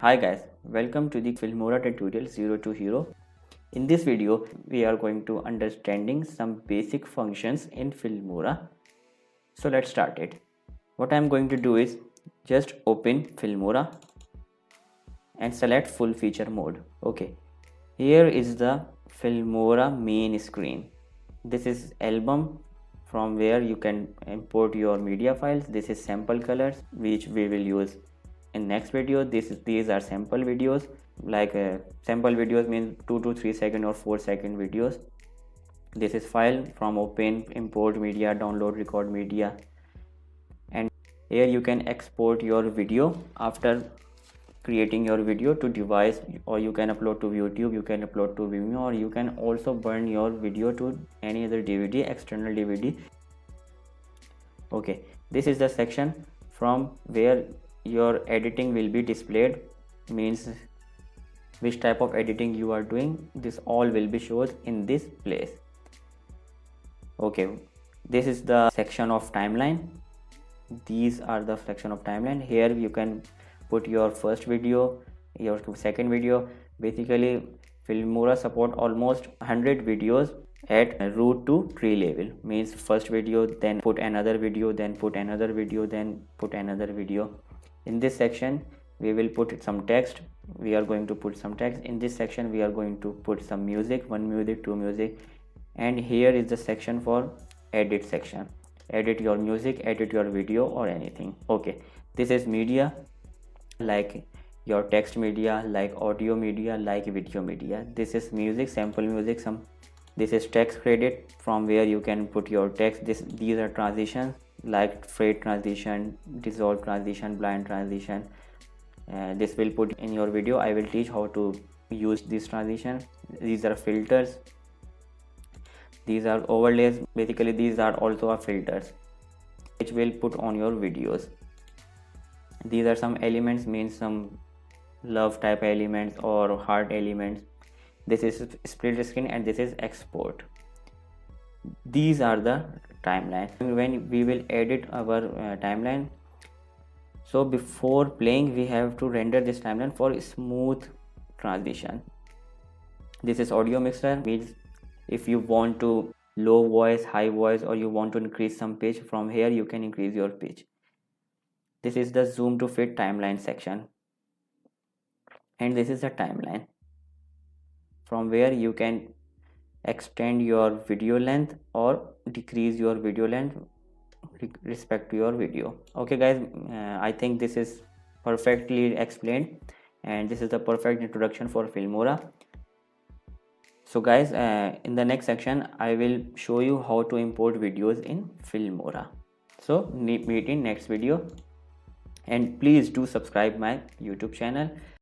Hi guys, welcome to the Filmora tutorial 0 to Hero. In this video, we are going to understanding some basic functions in Filmora. So let's start it. What I'm going to do is just open Filmora and select full feature mode. Okay, here is the Filmora main screen. This is album from where you can import your media files. This is sample colors which we will use in next video. These are sample videos, like sample videos means 2 to 3 second or 4-second videos. This is file from open, import media, download, record media, and here you can export your video after creating your video to device, or you can upload to YouTube, you can upload to Vimeo, or you can also burn your video to any other DVD, external DVD. Okay, this is the section from where your editing will be displayed, means which type of editing you are doing. This all will be shown in this place. Okay, this is the section of timeline. These are the section of timeline. Here you can put your first video, your second video. Basically Filmora support almost 100 videos at root to tree level, means first video, then put another video, then put another video, then put another video. In this section we will put some text. We are going to put some text. In this section we are going to put some music, one music, two music. And here is the section for edit section. Edit your music, edit your video or anything. Okay, this is media, like your text media, like audio media, like video media. This is music, sample music. This is text credit, from where you can put your text. These are transitions, like fade transition, dissolve transition, blind transition. This will put in your video. I will teach how to use this transition. These are filters, these are overlays. Basically these are also a filters which will put on your videos. These are some elements, means some love type elements or heart elements. This is split screen and this is export. These are the timeline. When we will edit our timeline, so before playing we have to render this timeline for smooth transition. This is audio mixer, means if you want to low voice, high voice, or you want to increase some pitch, from here you can increase your pitch. This is the zoom to fit timeline section, and this is the timeline from where you can extend your video length or decrease your video length respect to your video. Okay guys, I think this is perfectly explained, and this is the perfect introduction for Filmora. So guys, in the next section I will show you how to import videos in Filmora. So meet in next video, and please do subscribe my YouTube channel.